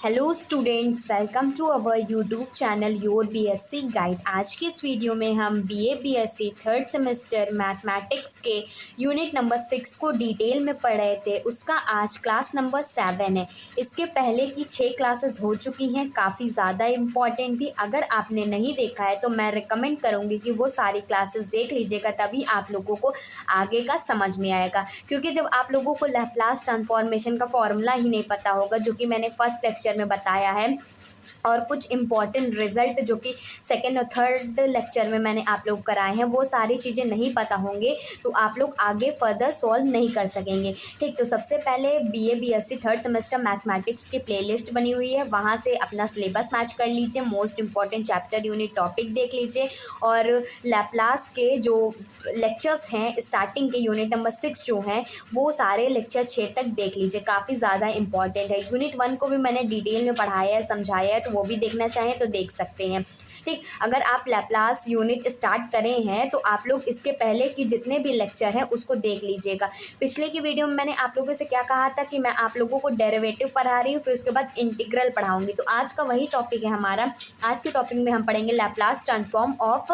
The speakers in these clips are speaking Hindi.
Hello students, welcome to our YouTube channel your BSc guide. आज की इस वीडियो में हम BA BSc third semester mathematics के यूनिट नंबर 6 को डिटेल में पढ़ रहे थे। उसका आज क्लास नंबर 7 है। इसके पहले की 6 क्लासेस हो चुकी हैं, काफ़ी ज़्यादा इम्पॉर्टेंट थी। अगर आपने नहीं देखा है तो मैं रिकमेंड करूँगी कि वो सारी क्लासेस देख लीजिएगा, तभी आप लोगों को आगे का समझ में आएगा। क्योंकि जब आप लोगों को लैप्लास ट्रांसफॉर्मेशन का फॉर्मूला ही नहीं पता होगा, जो कि मैंने फर्स्ट लेक्चर में बताया है, और कुछ इम्पॉर्टेंट रिजल्ट जो कि सेकेंड और थर्ड लेक्चर में मैंने आप लोग कराए हैं, वो सारी चीज़ें नहीं पता होंगे तो आप लोग आगे फर्दर सॉल्व नहीं कर सकेंगे। ठीक, तो सबसे पहले BA BSc third semester mathematics की प्लेलिस्ट बनी हुई है, वहाँ से अपना सिलेबस मैच कर लीजिए, most important chapter unit topic देख लीजिए, और लैप्लास के जो लेक्चर्स हैं स्टार्टिंग के यूनिट नंबर 6 जो हैं वो सारे लेक्चर 6 तक देख लीजिए, काफ़ी ज़्यादा इंपॉर्टेंट है। यूनिट 1 को भी मैंने डिटेल में पढ़ाया है, समझाया है, तो वो भी देखना चाहें तो देख सकते हैं। ठीक, अगर आप लैप्लास यूनिट स्टार्ट करें हैं तो आप लोग इसके पहले की जितने भी लेक्चर हैं उसको देख लीजिएगा। पिछले की वीडियो में मैंने आप लोगों से क्या कहा था कि मैं आप लोगों को डेरिवेटिव पढ़ा रही हूँ, फिर उसके बाद इंटीग्रल पढ़ाऊंगी। तो आज का वही टॉपिक है हमारा। आज के टॉपिक में हम पढ़ेंगे Laplace transform of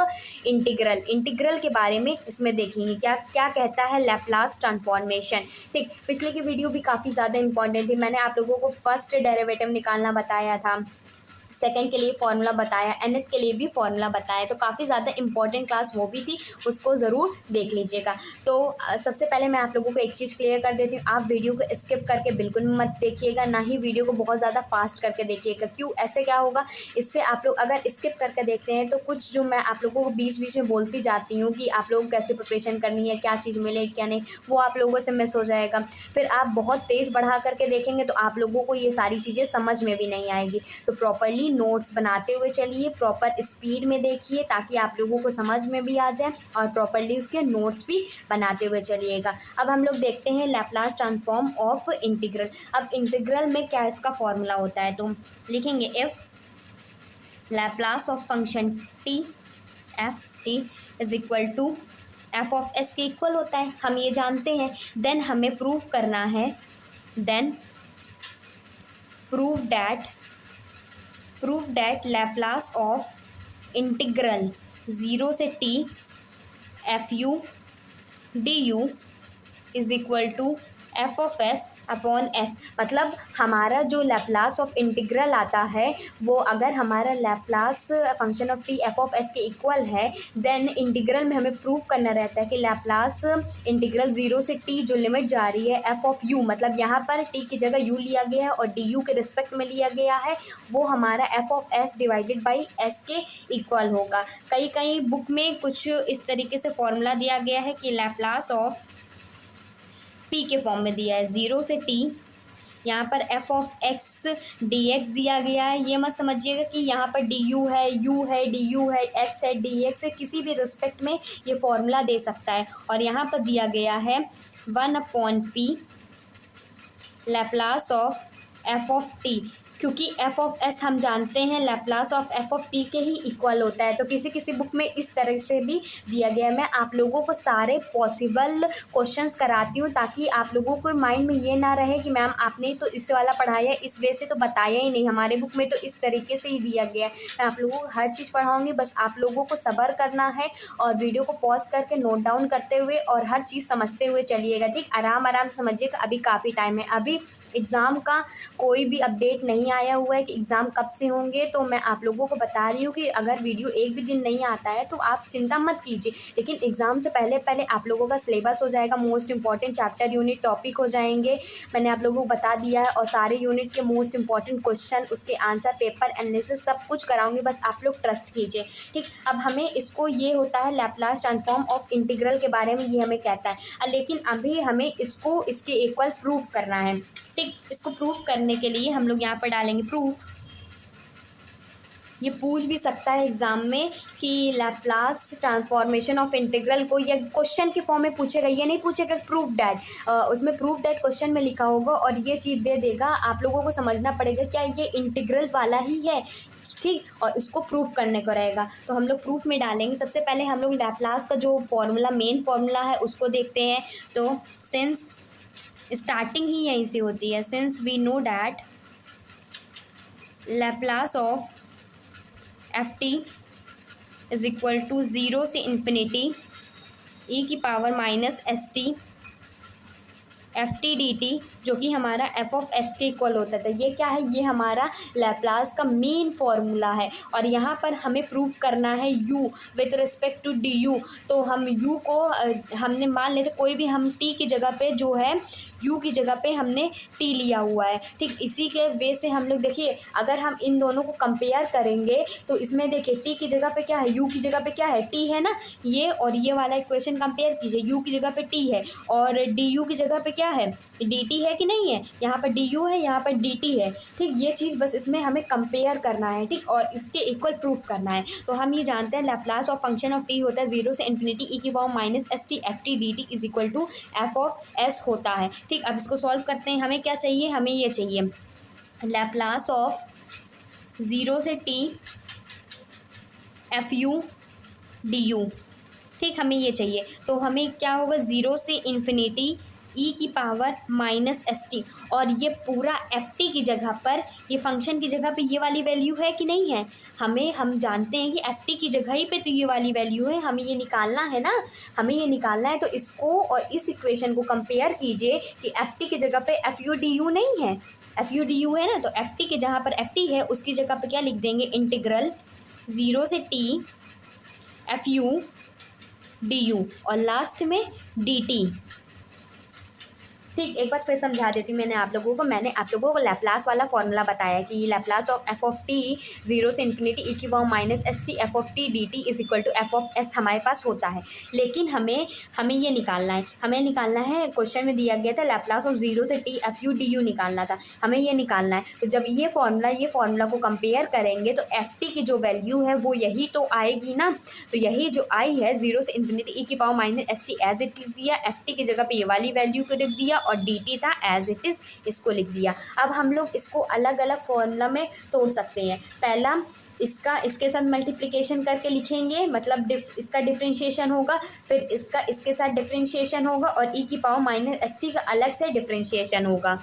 integral. Integral के बारे में इसमें देखेंगे क्या क्या कहता है लैप्लास ट्रांसफॉर्मेशन। ठीक, पिछले की वीडियो भी काफ़ी ज़्यादा इंपॉर्टेंट थी। मैंने आप लोगों को फर्स्ट डेरिवेटिव निकालना बताया था, सेकंड के लिए फार्मूला बताया, nth के लिए भी फार्मूला बताया, तो काफ़ी ज़्यादा इंपॉर्टेंट क्लास वो भी थी, उसको ज़रूर देख लीजिएगा। तो सबसे पहले मैं आप लोगों को एक चीज़ क्लियर कर देती हूँ, आप वीडियो को स्किप करके बिल्कुल मत देखिएगा, ना ही वीडियो को बहुत ज़्यादा फास्ट करके देखिएगा। क्यों, ऐसे क्या होगा, इससे आप लोग अगर स्किप करके देखते हैं तो कुछ जो मैं आप लोगों को बीच बीच में बोलती जाती हूँ कि आप लोगों को कैसे प्रिपरेशन करनी है, क्या चीज़ मिले क्या नहीं, वो आप लोगों से मिस हो जाएगा। फिर आप बहुत तेज़ बढ़ा करके देखेंगे तो आप लोगों को ये सारी चीज़ें समझ में भी नहीं आएगी। तो प्रॉपरली नोट्स बनाते हुए चलिए, प्रॉपर स्पीड में देखिए ताकि आप लोगों को समझ में भी आ जाए, और प्रॉपरली उसके नोट्स भी बनाते हुए चलिएगा। अब हम लोग देखते हैं लैप्लास ट्रांसफॉर्म ऑफ इंटीग्रल। अब इंटीग्रल में क्या इसका फॉर्मूला होता है, तो लिखेंगे if Laplace of function T F T is equal to F of S के इक्वल होता है, हम ये जानते हैं। देन हमें प्रूव करना है, then prove that Laplace of integral 0 से t fu du is equal to F of S upon S. मतलब हमारा जो लैप्लास ऑफ इंटीग्रल आता है वो अगर हमारा Laplace function of T F of S के इक्वल है, देन इंटीग्रल में हमें प्रूव करना रहता है कि लैप्लास इंटीग्रल 0 से टी जो लिमिट जा रही है एफ ऑफ यू, मतलब यहाँ पर टी की जगह यू लिया गया है और डी यू के रिस्पेक्ट में लिया गया है, वो हमारा F of S divided by S के इक्वल होगा। कई बुक में कुछ इस तरीके से फॉर्मूला दिया गया है कि लैप्लास ऑफ पी के फॉर्म में दिया है 0 से टी, यहाँ पर F of X D x दिया गया है। ये मत समझिएगा कि यहाँ पर डी यू है, यू है, डी यू है, एक्स है, डी एक्स है, किसी भी रिस्पेक्ट में ये फॉर्मूला दे सकता है। और यहाँ पर दिया गया है 1/p Laplace of F of T, क्योंकि एफ ऑफ एस हम जानते हैं Laplace of F of T के ही इक्वल होता है। तो किसी बुक में इस तरह से भी दिया गया है। मैं आप लोगों को सारे पॉसिबल क्वेश्चंस कराती हूँ ताकि आप लोगों को माइंड में ये ना रहे कि मैम आपने तो इस वाला पढ़ाया, इस वे से तो बताया ही नहीं, हमारे बुक में तो इस तरीके से ही दिया गया है। मैं आप लोगों को हर चीज़ पढ़ाऊँगी, बस आप लोगों को सब्र करना है और वीडियो को पॉज करके नोट डाउन करते हुए और हर चीज़ समझते हुए चलिएगा। ठीक, आराम आराम से समझिएगा, अभी काफ़ी टाइम है। अभी एग्ज़ाम का कोई भी अपडेट नहीं आया हुआ है कि एग्ज़ाम कब से होंगे, तो मैं आप लोगों को बता रही हूँ कि अगर वीडियो एक भी दिन नहीं आता है तो आप चिंता मत कीजिए, लेकिन एग्ज़ाम से पहले पहले आप लोगों का सिलेबस हो जाएगा, most important chapter unit topic हो जाएंगे, मैंने आप लोगों को बता दिया है, और सारे यूनिट के मोस्ट इंपॉर्टेंट क्वेश्चन, उसके आंसर, पेपर एनालिसिस सब कुछ कराऊंगी, बस आप लोग ट्रस्ट कीजिए। ठीक, अब हमें इसको ये होता है लैप्लास ट्रांसफॉर्म ऑफ इंटीग्रल के बारे में ये हमें कहता है, लेकिन अभी हमें इसको इसके इक्वल प्रूव करना है। ठीक, इसको प्रूफ करने के लिए हम लोग यहाँ पर डालेंगे प्रूफ। ये पूछ भी सकता है एग्जाम में कि लैप्लास ट्रांसफॉर्मेशन ऑफ इंटीग्रल को, ये क्वेश्चन के फॉर्म में पूछेगा, ये नहीं पूछेगा प्रूफ डैट, उसमें प्रूफ डैट क्वेश्चन में लिखा होगा और ये चीज़ दे देगा। आप लोगों को समझना पड़ेगा क्या ये इंटीग्रल वाला ही है, ठीक, और इसको प्रूफ करने को रहेगा। तो हम लोग प्रूफ में डालेंगे। सबसे पहले हम लोग लैप्लास का जो फॉर्मूला, मेन फॉर्मूला है उसको देखते हैं। तो सिंस स्टार्टिंग ही यहीं से होती है, since we know that Laplace of F T is equal to zero से इन्फिनिटी ई की power minus S T F T D T, जो कि हमारा एफ ऑफ एस के इक्वल होता था। ये क्या है, ये हमारा लैप्लास का मेन फॉर्मूला है। और यहाँ पर हमें प्रूव करना है u with respect to D U. तो हम u को हमने मान लेते कोई भी, हम t की जगह पे जो है u की जगह पे हमने t लिया हुआ है, ठीक। इसी के वे से हम लोग देखिए, अगर हम इन दोनों को कंपेयर करेंगे तो इसमें देखिए t की जगह पे क्या है, u की जगह पे क्या है, t है ना। ये और ये वाला इक्वेशन कंपेयर कीजिए, u की जगह पे t है और du की जगह पे क्या है, dt है कि नहीं है। यहाँ पर du है, यहाँ पर dt है, ठीक। ये चीज़ बस इसमें हमें कंपेयर करना है, ठीक, और इसके इक्वल प्रूफ करना है। तो हम ये जानते हैं Laplace of function of t होता है ज़ीरो से इन्फिनिटी ई की power minus S T F T D T is equal to F of S होता है, ठीक। अब इसको सॉल्व करते हैं। हमें क्या चाहिए, हमें ये चाहिए लैप्लास ऑफ ज़ीरो से t F U D you, ठीक। हमें ये चाहिए, तो हमें क्या होगा, ज़ीरो से इन्फिनिटी ई की पावर माइनस एस टी, और ये पूरा एफ टी की जगह पर, ये फंक्शन की जगह पे ये वाली वैल्यू है कि नहीं है। हम जानते हैं कि एफ टी की जगह ही पे तो ये वाली वैल्यू है, हमें ये निकालना है ना, हमें ये निकालना है। तो इसको और इस इक्वेशन को कंपेयर कीजिए कि एफ टी की जगह पे एफ यू डी यू नहीं है, एफ यू डी यू है ना, तो एफ टी के जहाँ पर एफ टी है उसकी जगह पर क्या लिख देंगे, इंटीग्रल ज़ीरो से T F U D you और लास्ट में डी टी, ठीक। एक बार फिर समझा देती हूँ मैंने आप लोगों को लैप्लास वाला फॉर्मूला बताया कि Laplace of F of T zero से इन्फिनिटी ई की power minus S T F of T D T is equal to F of S हमारे पास होता है। लेकिन हमें ये निकालना है, क्वेश्चन में दिया गया था लैप्लास ऑफ ज़ीरो से T F U D you निकालना था, हमें ये निकालना है। तो जब ये फॉर्मूला को कंपेयर करेंगे तो एफ टी की जो वैल्यू है वो यही तो आएगी ना। तो यही जो आई है ज़ीरो से इन्फिनिटी ई की power minus S T as it लिख दिया, एफ टी की जगह पे ये वाली वैल्यू को लिख दिया और dt था एज इट इज़, इसको लिख दिया। अब हम लोग इसको अलग अलग फॉर्मूला में तोड़ सकते हैं। पहला इसका इसके साथ मल्टीप्लिकेशन करके लिखेंगे, मतलब इसका डिफरेंशिएशन होगा, फिर इसका इसके साथ डिफरेंशिएशन होगा और e की पावर माइनस एस टी का अलग से डिफरेंशिएशन होगा।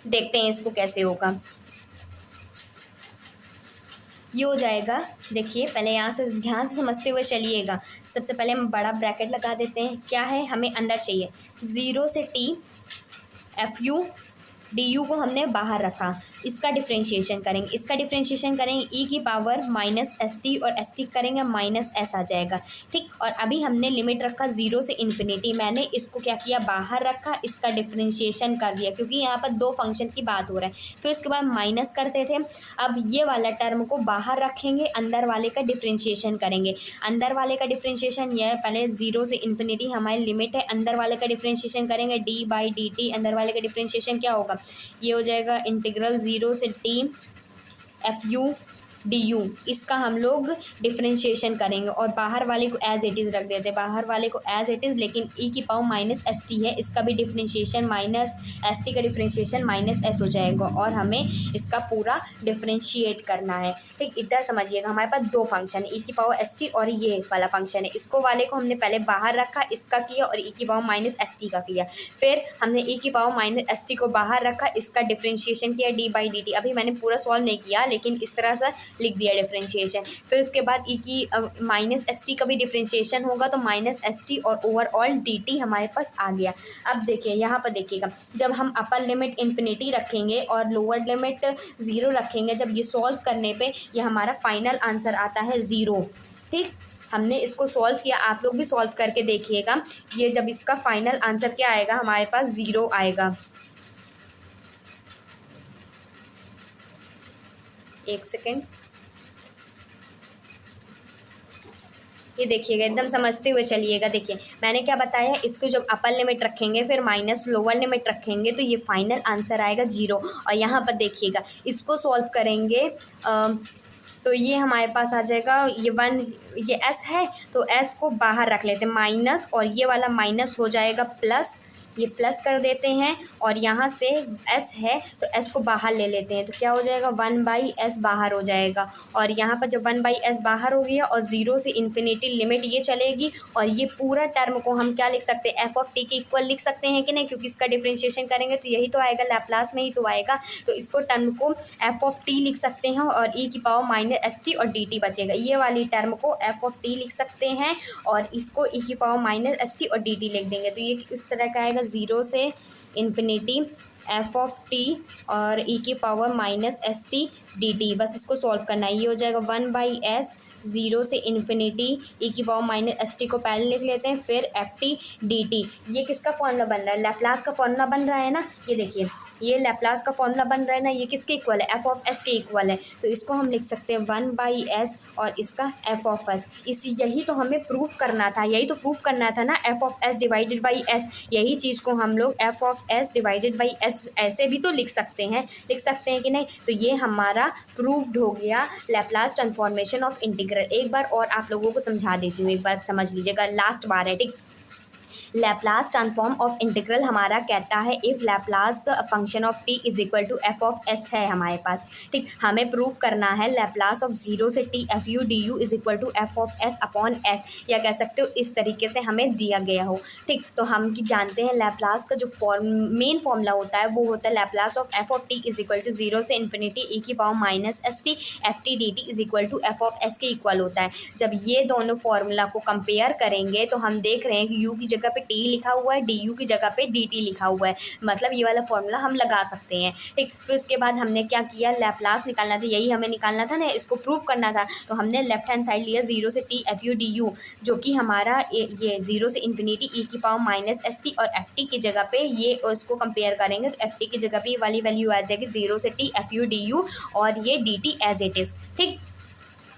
देखते हैं इसको कैसे होगा। ये हो जाएगा, देखिए पहले यहाँ से ध्यान से समझते हुए चलिएगा। सबसे पहले हम बड़ा ब्रैकेट लगा देते हैं। क्या है, हमें अंदर चाहिए ज़ीरो से T F U D you को हमने बाहर रखा, इसका डिफरेंशिएशन करेंगे ई की पावर माइनस एस टी और एस टी करेंगे माइनस एस आ जाएगा, ठीक। और अभी हमने लिमिट रखा ज़ीरो से इन्फिनिटी, मैंने इसको क्या किया, बाहर रखा, इसका डिफरेंशिएशन कर दिया क्योंकि यहाँ पर दो फंक्शन की बात हो रहा है। फिर उसके बाद माइनस करते थे, अब ये वाला टर्म को बाहर रखेंगे, अंदर वाले का डिफरेंशिएशन करेंगे। अंदर वाले का डिफरेंशिएशन यह है, पहले ज़ीरो से इन्फिनिटी हमारी लिमिट है, अंदर वाले का डिफरेंशिएशन करेंगे डी बाई डी टी, अंदर वाले का डिफरेंशिएशन क्या होगा, ये हो जाएगा इंटीग्रल ज़ीरो से T F U D you, इसका हम लोग डिफरेंशिएशन करेंगे और बाहर वाले को एज इट इज़ रख देते हैं, बाहर वाले को एज इट इज़, लेकिन ई की पावर माइनस एस टी है, इसका भी डिफरेंशिएशन माइनस एस टी का डिफरेंशिएशन माइनस एस हो जाएगा और हमें इसका पूरा डिफरेंशिएट करना है, ठीक। इधर समझिएगा हमारे पास दो फंक्शन है, ई की पावर एस टी और ये वाला फंक्शन है। इसको वाले को हमने पहले बाहर रखा, इसका किया और ई की पावर माइनस एस टी का किया, फिर हमने ई की पावर माइनस एस टी को बाहर रखा, इसका डिफरेंशिएशन किया डी बाई डी टी। अभी मैंने पूरा सॉल्व नहीं किया लेकिन इस तरह से लिख दिया डिफरेंशिएशन। फिर उसके बाद ई की माइनस एस टी का भी डिफरेंशिएशन होगा तो माइनस एस टी और ओवरऑल डी टी हमारे पास आ गया। अब देखिए यहाँ पर देखिएगा, जब हम अपर लिमिट इन्फिनिटी रखेंगे और लोअर लिमिट ज़ीरो रखेंगे, जब ये सॉल्व करने पे ये हमारा फाइनल आंसर आता है ज़ीरो, ठीक। हमने इसको सॉल्व किया, आप लोग भी सॉल्व करके देखिएगा। ये जब इसका फाइनल आंसर क्या आएगा, हमारे पास ज़ीरो आएगा। एक सेकेंड, ये देखिएगा, एकदम समझते हुए चलिएगा। देखिए मैंने क्या बताया, इसको जब अपर लिमिट रखेंगे फिर माइनस लोअर लिमिट रखेंगे तो ये फाइनल आंसर आएगा ज़ीरो। और यहाँ पर देखिएगा, इसको सॉल्व करेंगे तो ये हमारे पास आ जाएगा, ये वन, ये एस है तो एस को बाहर रख लेते हैं माइनस, और ये वाला माइनस हो जाएगा प्लस, ये प्लस कर देते हैं और यहाँ से s है तो s को बाहर ले लेते हैं, तो क्या हो जाएगा 1/s बाहर हो जाएगा। और यहाँ पर जब 1/s बाहर हो गया और 0 से इन्फिनिटी लिमिट ये चलेगी और ये पूरा टर्म को हम क्या लिख सकते हैं, f(t) के इक्वल लिख सकते हैं कि नहीं, क्योंकि इसका डिफ्रेंशिएशन करेंगे तो यही तो आएगा, लैप्लास में ही तो आएगा। तो इसको टर्म को f(t) लिख सकते हैं और e⁻⁻st और dt बचेगा। ये वाली टर्म को f(t) लिख सकते हैं और इसको e⁻⁻st और dt लिख देंगे, तो ये इस तरह का आएगा 0 से इन्फिनिटी f(t) और e⁻⁻st dt। बस इसको सॉल्व करना है, ये हो जाएगा 1/s 0 से इन्फिनिटी e⁻⁻st को पहले लिख लेते हैं, फिर f(t) dt। ये किसका फॉर्मूला बन रहा है, लैप्लास का फॉर्मूला बन रहा है ना। ये देखिए ये लैप्लास का फॉर्मूला बन रहा है ना, ये किसके इक्वल है, f(s) के इक्वल है। तो इसको हम लिख सकते हैं 1/s और इसका f(s). यही तो हमें प्रूफ करना था, यही तो प्रूफ करना था ना, f(s) डिवाइडेड बाई s। यही चीज़ को हम लोग f(s) डिवाइडेड बाई s ऐसे भी तो लिख सकते हैं कि नहीं। तो ये हमारा प्रूव्ड हो गया लैप्लास ट्रांसफॉर्मेशन ऑफ इंटीग्रल। एक बार और आप लोगों को समझा देती हूँ, एक बार समझ लीजिएगा, लास्ट बार है, ठीक। लैप्लास ट्रांसफॉर्म ऑफ इंटीग्रल हमारा कहता है if Laplace function of t is equal to f(s) है हमारे पास, ठीक। हमें प्रूव करना है लैप्लास ऑफ 0 से t f(u) is equal to f(s) upon s, या कह सकते हो इस तरीके से हमें दिया गया हो, ठीक। तो हम जानते हैं लैप्लास का जो मेन फॉर्मूला होता है वो होता है Laplace of f(t) is equal to 0 से infinity e⁻⁻st f(t) dt is equal to f(s) के इक्वल होता है। जब ये दोनों फॉर्मूला को कंपेयर करेंगे तो हम देख रहे हैं कि u की जगह पे t लिखा हुआ है, du की जगह पे dt लिखा हुआ है, मतलब ये वाला फॉर्मूला हम लगा सकते हैं, ठीक। फिर उसके बाद हमने क्या किया, लैप्लास निकालना था, यही हमें निकालना था ना, इसको प्रूव करना था। तो हमने लेफ्ट हैंड साइड लिया 0 से t f(u) du, जो कि हमारा ये 0 से इन्फिनिटी e⁻⁻st और f(t) की जगह पे ये उसको कंपेयर करेंगे तो f(t) की जगह पे ये वाली वैल्यू आ जाएगी 0 से t f(u) du और ये dt एज इट इज़, ठीक।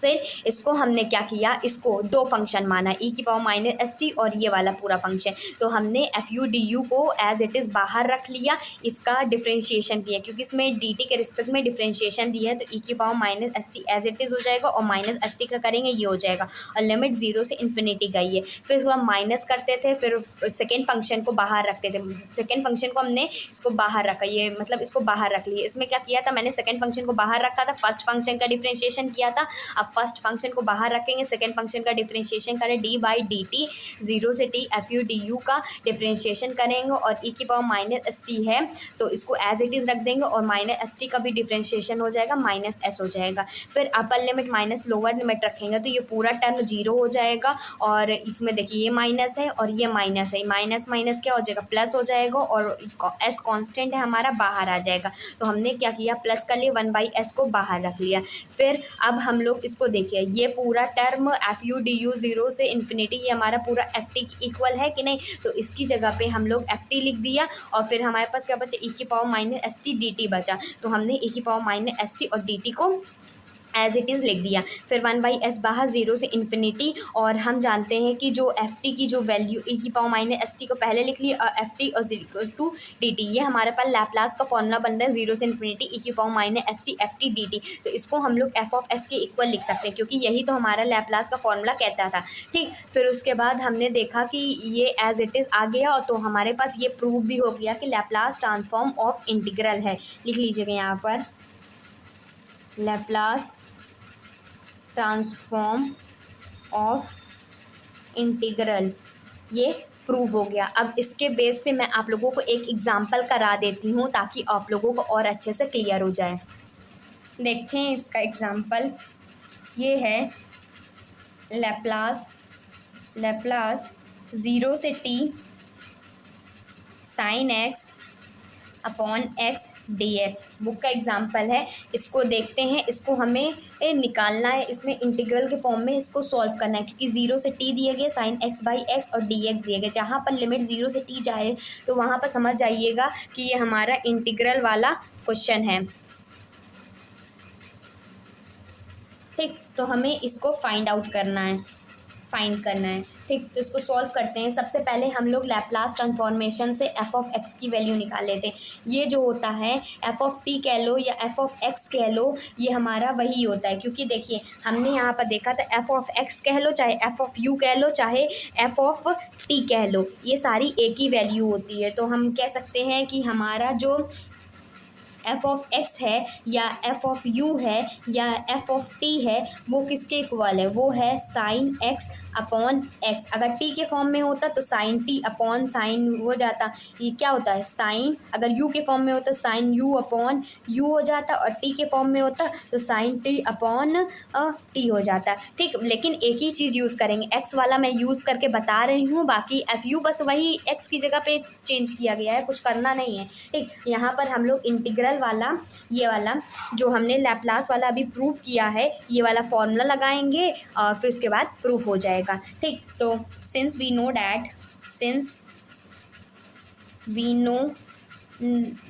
फिर इसको हमने क्या किया, इसको दो फंक्शन माना, e⁻⁻st और ये वाला पूरा फंक्शन। तो हमने f(u) du को एज इट इज़ बाहर रख लिया, इसका डिफ्रेंशिएशन किया, क्योंकि इसमें dt के रिस्पेक्ट में डिफ्रेंशिएशन दिया है, तो e⁻⁻st एज इट इज़ हो जाएगा और माइनस st का करेंगे ये हो जाएगा, और लिमिट 0 से इन्फिनिटी गई है। फिर इसको हम माइनस करते थे, फिर सेकेंड फंक्शन को बाहर रखते थे, सेकेंड फंक्शन को हमने इसको बाहर रखा, ये मतलब इसको बाहर रख लिए। इसमें क्या किया था, मैंने सेकेंड फंक्शन को बाहर रखा था, फर्स्ट फंक्शन का डिफ्रेंशिएशन किया था। अब फर्स्ट फंक्शन को बाहर रखेंगे, सेकेंड फंक्शन का डिफरेंशिएशन करें d/dt, 0 से t f(u) du का डिफरेंशिएशन करेंगे और e⁻⁻st है तो इसको एज इट इज़ रख देंगे और -st का भी डिफरेंशिएशन हो जाएगा, -s हो जाएगा। फिर upper limit minus lower limit रखेंगे तो ये पूरा टर्म 0 हो जाएगा, और इसमें देखिए ये माइनस है और ये माइनस है, माइनस माइनस क्या हो जाएगा, प्लस हो जाएगा, और s कांस्टेंट है हमारा, बाहर आ जाएगा। तो हमने क्या किया, प्लस कर लिए, 1/s को बाहर रख लिया। फिर अब हम लोग इसको देखिए, ये पूरा टर्म f(u) du 0 से इन्फिनिटी, ये हमारा पूरा f(t) इक्वल है कि नहीं, तो इसकी जगह पे हम लोग f(t) लिख दिया, और फिर हमारे पास क्या बचा, e⁻⁻st dt बचा। तो हमने e⁻⁻st और dt को एज इट इज़ लिख दिया। फिर 1/s बाहर, 0 से इन्फिनिटी, और हम जानते हैं कि जो f(t) की जो वैल्यू e⁻⁻st को पहले लिख लिया और f(t) और 0 टू dt, ये हमारे पास लैप्लास का फॉर्मूला बन रहा है 0 से इन्फिनिटी e⁻⁻st f(t) dt। तो इसको हम लोग f(s) के इक्वल लिख सकते हैं, क्योंकि यही तो हमारा लैप्लास का फॉर्मूला कहता था, ठीक। फिर उसके बाद हमने देखा कि ये एज इट इज़ आ गया, तो हमारे पास ये प्रूव भी हो गया कि लैप्लास ट्रांसफॉर्म ऑफ इंटीग्रल है। लिख लीजिएगा यहाँ पर, लैप्लास ट्रांसफॉर्म ऑफ इंटीग्रल, ये प्रूव हो गया। अब इसके बेस पे मैं आप लोगों को एक एग्जांपल करा देती हूँ ताकि आप लोगों को और अच्छे से क्लियर हो जाए। देखते हैं इसका एग्जांपल, ये है लैप्लास 0 से t sin x upon x dx, book का एग्जाम्पल है। इसको देखते हैं, इसको हमें निकालना है, इसमें इंटीग्रल के फॉर्म में इसको सॉल्व करना है, क्योंकि 0 से t दिए गए, sin x/x और dx दिए गए। जहाँ पर लिमिट 0 से t जाए तो वहाँ पर समझ जाइएगा कि ये हमारा इंटीग्रल वाला क्वेश्चन है, ठीक। तो हमें इसको फाइंड आउट करना है। फाइंड करना है। ठीक, तो इसको सॉल्व करते हैं। सबसे पहले हम लोग लैप्लास ट्रांसफॉर्मेशन से एफ ऑफ एक्स की वैल्यू निकाल लेते हैं। ये जो होता है एफ ऑफ टी कह लो या एफ ऑफ एक्स कह लो, ये हमारा वही होता है, क्योंकि देखिए हमने यहाँ पर देखा था एफ ऑफ एक्स कह लो चाहे एफ ऑफ यू कह लो चाहे एफ ऑफ टी कह लो, ये सारी एक ही वैल्यू होती है। तो हम कह सकते हैं कि हमारा जो एफ ऑफ एक्स है या एफ ऑफ यू है या एफ ऑफ टी है वो किसके इक्वल है, वो है साइन एक्स अपॉन एक्स। अगर टी के फॉर्म में होता तो साइन टी अपॉन साइन हो जाता, ये क्या होता है साइन, अगर यू के फॉर्म में होता साइन यू अपॉन यू हो जाता, और टी के फॉर्म में होता तो साइन टी अपॉन टी हो जाता। ठीक, लेकिन एक ही चीज़ यूज़ करेंगे, एक्स वाला मैं यूज़ करके बता रही हूँ, बाकी एफ यू बस वही एक्स की जगह पे चेंज किया गया है, कुछ करना नहीं है। ठीक, यहाँ पर हम लोग इंटीग्रल वाला, ये वाला जो हमने लैप्लास वाला अभी प्रूफ किया है, ये वाला फॉर्मूला लगाएंगे और फिर उसके बाद प्रूफ हो जाएगा। ठीक, तो सिंस वी नो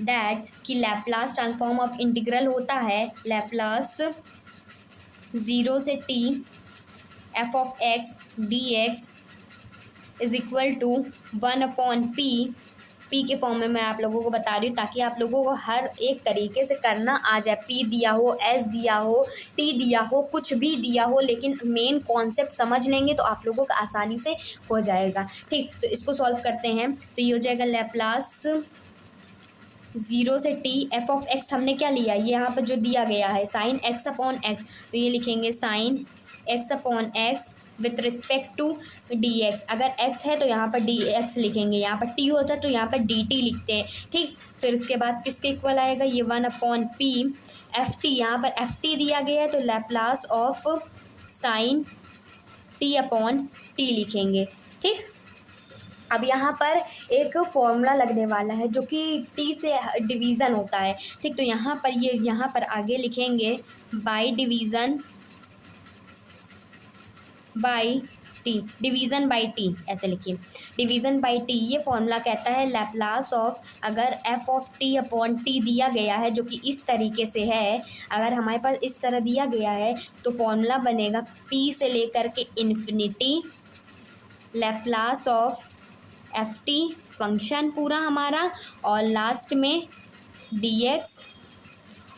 दैट कि लैप्लास ट्रांसफॉर्म ऑफ इंटीग्रल होता है लैप्लास 0 से T F of X D X is equal to 1/p, P के फॉर्म में मैं आप लोगों को बता रही हूँ ताकि आप लोगों को हर एक तरीके से करना आ जाए। पी दिया हो, एस दिया हो, टी दिया हो, कुछ भी दिया हो, लेकिन मेन कॉन्सेप्ट समझ लेंगे तो आप लोगों को आसानी से हो जाएगा। ठीक, तो इसको सॉल्व करते हैं। तो ये हो जाएगा लैप्लास 0 से टी एफ ऑफ एक्स हमने क्या लिया, ये यहाँ पर जो दिया गया है साइन एक्स अपॉन एक्स, तो ये लिखेंगे sine X upon X with respect to D X. अगर x है तो यहाँ पर डी एक्स लिखेंगे, यहाँ पर t होता है तो यहाँ पर डी टी लिखते हैं। ठीक, फिर उसके बाद किसके इक्वल आएगा, ये 1/p एफ टी, यहाँ पर एफ टी दिया गया है तो Laplace of sign T upon T लिखेंगे। ठीक, अब यहाँ पर एक फॉर्मूला लगने वाला है जो कि t से डिवीज़न होता है। ठीक, तो यहाँ पर ये यहाँ पर आगे लिखेंगे by division by T, division by T ऐसे लिखिए, डिवीज़न बाई टी। ये फॉर्मूला कहता है लैप्लास ऑफ, अगर F of T upon T दिया गया है जो कि इस तरीके से है, अगर हमारे पास इस तरह दिया गया है तो फॉर्मूला बनेगा पी से लेकर के infinity Laplace of F T function पूरा हमारा, और लास्ट में डी एक्स,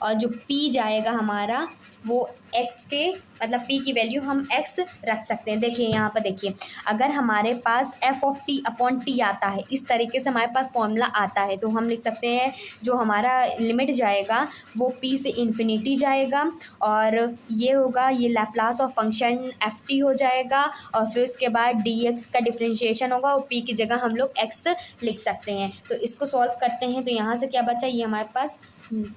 और जो p जाएगा हमारा वो x के, मतलब p की वैल्यू हम x रख सकते हैं। देखिए यहाँ पर देखिए, अगर हमारे पास f of t upon T आता है, इस तरीके से हमारे पास फॉर्मूला आता है, तो हम लिख सकते हैं जो हमारा लिमिट जाएगा वो p से इन्फिनिटी जाएगा, और ये होगा ये लैप्लास ऑफ फंक्शन f हो जाएगा, और फिर उसके बाद dx का डिफ्रेंशिएशन होगा और p की जगह हम लोग x लिख सकते हैं। तो इसको सॉल्व करते हैं, तो यहाँ से क्या बचा, ये हमारे पास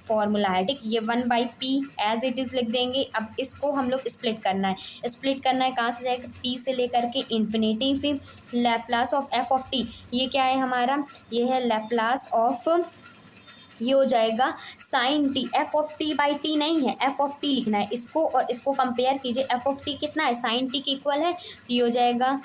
फॉर्मूला है। ठीक, ये 1/p एज इट इज़ लिख देंगे। अब इसको हम लोग स्प्लिट करना है, कहाँ से जाएगा, p से लेकर के इन्फिनिटी, फिर Laplace of f of t, ये क्या है हमारा, ये है लैप्लास ऑफ, ये हो जाएगा sine T, F of T by T नहीं है, एफ ऑफ टी लिखना है इसको, और इसको कंपेयर कीजिए, एफ ऑफ टी कितना है, साइन टी के इक्वल है, तो ये हो जाएगा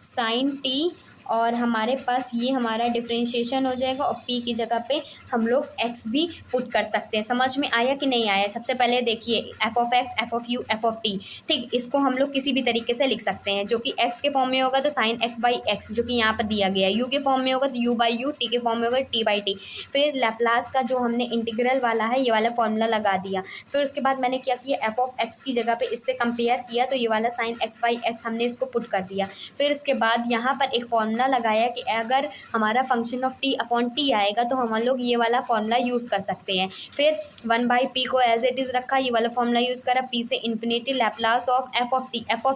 साइन टी, और हमारे पास ये हमारा डिफ्रेंशिएशन हो जाएगा, और p की जगह पे हम लोग x भी पुट कर सकते हैं। समझ में आया कि नहीं आया, सबसे पहले देखिए f of x, f of u, f of t। ठीक, इसको हम लोग किसी भी तरीके से लिख सकते हैं, जो कि x के फॉर्म में होगा तो साइन x बाई एक्स जो कि यहाँ पर दिया गया है, u के फॉर्म में होगा तो u बाई यू, t के फॉर्म में होगा t बाई टी। फिर लैप्लास का जो हमने इंटीग्रल वाला है ये वाला फॉर्मूला लगा दिया, फिर उसके बाद मैंने क्या किया, f ऑफ x की जगह पे इससे कंपेयर किया तो ये वाला साइन x बाई एक्स हमने इसको पुट कर दिया। फिर इसके बाद यहाँ पर एक फॉर्मूला लगाया कि अगर हमारा function of t upon T आएगा तो हम लोग ये वाला फॉर्मूला यूज़ कर सकते हैं। फिर 1/p को एज इट इज़ रखा, ये वाला फॉर्मूला यूज़ करा, p से infinity Laplace of f of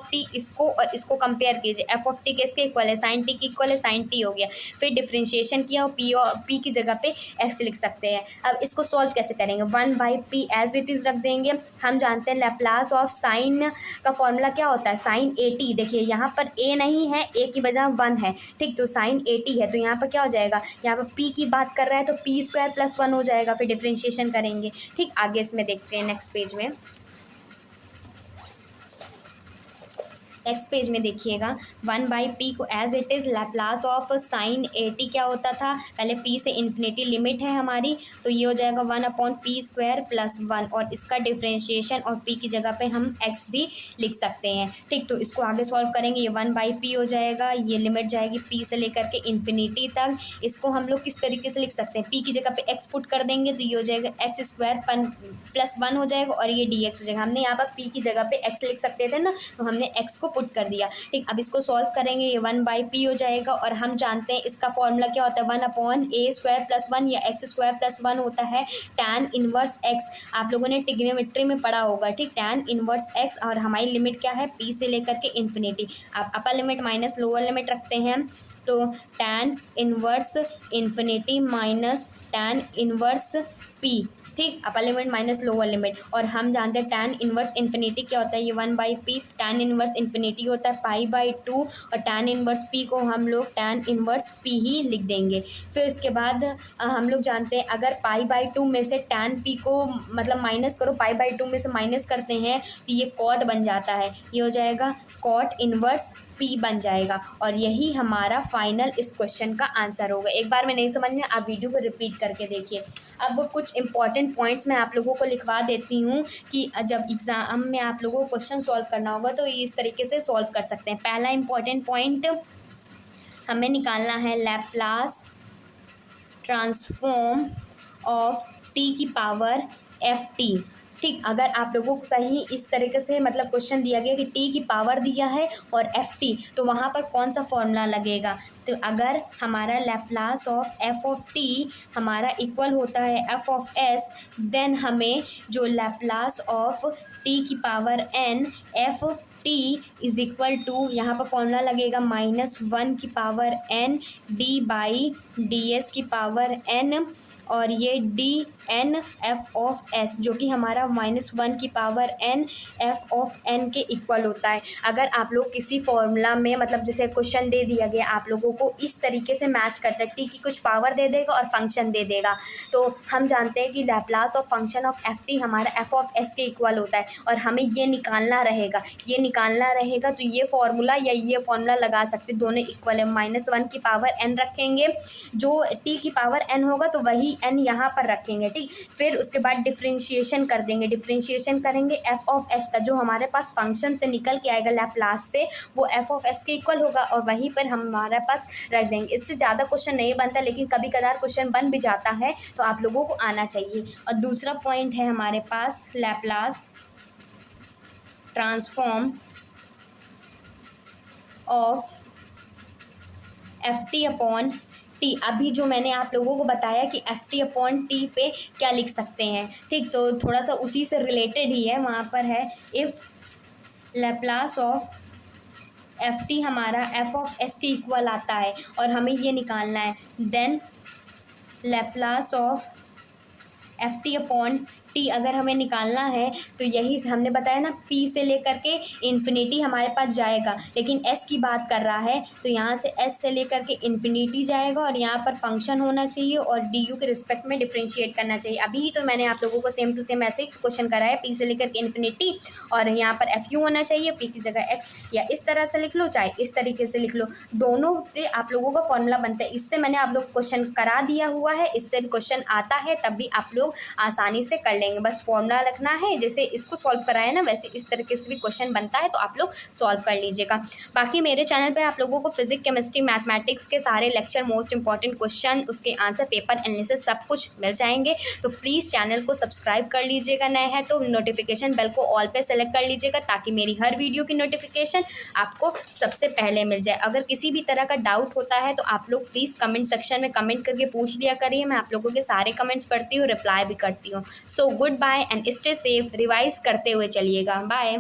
t, इसको और इसको कंपेयर कीजिए, f ऑफ t किसके इक्वल है, साइन t के इक्वल है, साइन t हो गया। फिर डिफ्रेंशिएशन किया और p की जगह पे x लिख सकते हैं। अब इसको सॉल्व कैसे करेंगे, 1/p एज इट इज़ रख देंगे। हम जानते हैं लैप्लास ऑफ साइन का फॉर्मूला क्या होता है, साइन at। देखिए यहाँ पर a नहीं है, a की बजाय 1 है। ठीक, तो साइन 80 है तो यहाँ पर क्या हो जाएगा, यहाँ पर p की बात कर रहा है तो p² + 1 हो जाएगा, फिर डिफ्रेंशिएशन करेंगे। ठीक, आगे इसमें देखते हैं नेक्स्ट पेज में। नेक्स्ट पेज में देखिएगा 1/p को as it is Laplace of sine A T क्या होता था, पहले p से इन्फिनिटी लिमिट है हमारी, तो ये हो जाएगा 1/p² + 1 और इसका डिफ्रेंशिएशन और p की जगह पे हम x भी लिख सकते हैं। ठीक, तो इसको आगे सॉल्व करेंगे, ये 1/p हो जाएगा, ये लिमिट जाएगी p से लेकर के इन्फिनिटी तक। इसको हम लोग किस तरीके से लिख सकते हैं, p की जगह पे x पुट कर देंगे तो ये हो जाएगा x² + 1 हो जाएगा और ये dx हो जाएगा। हमने यहाँ पर p की जगह पे x लिख सकते थे ना, तो हमने x को पुट कर दिया। ठीक, अब इसको सॉल्व करेंगे, ये 1/p हो जाएगा और हम जानते हैं इसका फॉर्मूला क्या होता है, 1/a² + 1 या x² + 1 होता है tan इनवर्स x। आप लोगों ने ट्रिग्नोमेट्री में पढ़ा होगा। ठीक, tan इनवर्स x और हमारी लिमिट क्या है, p से लेकर के इन्फिनिटी। आप upper limit minus lower limit रखते हैं तो tan inverse infinity minus tan inverse p। ठीक, upper limit minus lower limit, और हम जानते हैं tan इनवर्स इन्फिनिटी क्या होता है, ये 1/p, tan इनवर्स इन्फिनिटी होता है π/2 और tan इनवर्स p को हम लोग tan इनवर्स p ही लिख देंगे। फिर इसके बाद हम लोग जानते हैं अगर π/2 में से tan p को मतलब माइनस करो, π/2 में से माइनस करते हैं तो ये cot बन जाता है, ये हो जाएगा cot इनवर्स p बन जाएगा और यही हमारा फाइनल इस क्वेश्चन का आंसर होगा। एक बार में नहीं समझ में, आप वीडियो को रिपीट करके देखिए। अब कुछ इंपॉर्टेंट पॉइंट्स मैं आप लोगों को लिखवा देती हूँ कि जब एग्ज़ाम में आप लोगों को क्वेश्चन सॉल्व करना होगा तो इस तरीके से सॉल्व कर सकते हैं। पहला इंपॉर्टेंट पॉइंट हमें निकालना है लैप्लास ट्रांसफॉर्म ऑफ t की पावर ft। ठीक, अगर आप लोगों को कहीं इस तरीके से मतलब क्वेश्चन दिया गया कि t की पावर दिया है और ft, तो वहाँ पर कौन सा फॉर्मूला लगेगा, तो अगर हमारा Laplace of f of t हमारा इक्वल होता है f ऑफ s, देन हमें जो लैप्लास ऑफ t की power n f t is equal to, यहाँ पर फॉर्मूला लगेगा -1 की पावर n d/ds की पावर n और ये dn f ऑफ s जो कि हमारा -1 की power n f of n के इक्वल होता है। अगर आप लोग किसी फॉर्मूला में मतलब जैसे क्वेश्चन दे दिया गया आप लोगों को इस तरीके से मैच करता है, t की कुछ पावर दे देगा और फंक्शन दे देगा, तो हम जानते हैं कि Laplace of function of ft हमारा f ऑफ s के इक्वल होता है और हमें ये निकालना रहेगा, तो ये फॉर्मूला या ये फॉर्मूला लगा सकते, दोनों इक्वल है। -1 की पावर n रखेंगे, जो t की पावर n होगा तो वही n यहाँ पर रखेंगे। ठीक, फिर उसके बाद डिफ्रेंशिएशन कर देंगे, डिफ्रेंशिएशन करेंगे f ऑफ s का, जो हमारे पास फंक्शन से निकल के आएगा लैप्लास से, वो f ऑफ s के इक्वल होगा और वहीं पर हमारे पास रख देंगे। इससे ज़्यादा क्वेश्चन नहीं बनता, लेकिन कभी कदार क्वेश्चन बन भी जाता है तो आप लोगों को आना चाहिए। और दूसरा पॉइंट है हमारे पास लैप्लास ट्रांसफॉर्म ऑफ ft/t। अभी जो मैंने आप लोगों को बताया कि ft/t पे क्या लिख सकते हैं, ठीक, तो थोड़ा सा उसी से रिलेटेड ही है। वहाँ पर है इफ़ लैप्लास ऑफ ft हमारा f ऑफ s के इक्वल आता है और हमें ये निकालना है, देन लैप्लास ऑफ ft/t अगर हमें निकालना है तो यही हमने बताया ना, p से लेकर के इन्फिनिटी हमारे पास जाएगा, लेकिन s की बात कर रहा है तो यहाँ से s से लेकर के इन्फिनिटी जाएगा और यहाँ पर फंक्शन होना चाहिए और du के रिस्पेक्ट में डिफ्रेंशिएट करना चाहिए। अभी तो मैंने आप लोगों को सेम टू सेम ऐसे ही क्वेश्चन कराया, p से लेकर के इन्फिनिटी और यहाँ पर fu होना चाहिए, p की जगह x, या इस तरह से लिख लो चाहे इस तरीके से लिख लो, दोनों से आप लोगों का फॉर्मूला बनता है। इससे मैंने आप लोग क्वेश्चन करा दिया हुआ है, इससे भी क्वेश्चन आता है तब भी आप लोग आसानी से कर लेंगे, बस फॉर्मूला रखना है। जैसे इसको सॉल्व कराया ना वैसे इस तरीके से भी क्वेश्चन बनता है, तो आप लोग सॉल्व कर लीजिएगा। बाकी मेरे चैनल पे आप लोगों को फिजिक्स, केमिस्ट्री, मैथमेटिक्स के सारे लेक्चर, मोस्ट इंपॉर्टेंट क्वेश्चन, उसके आंसर, पेपर एनालिसिस सब कुछ मिल जाएंगे, तो प्लीज़ चैनल को सब्सक्राइब कर लीजिएगा। नए हैं तो नोटिफिकेशन बेल को ऑल पे सेलेक्ट कर लीजिएगा ताकि मेरी हर वीडियो की नोटिफिकेशन आपको सबसे पहले मिल जाए। अगर किसी भी तरह का डाउट होता है तो आप लोग प्लीज़ कमेंट सेक्शन में कमेंट करके पूछ लिया करिए, मैं आप लोगों के सारे कमेंट्स पढ़ती हूँ, रिप्लाई भी करती हूँ। So good bye and stay safe, revise करते हुए चलिएगा, बाय।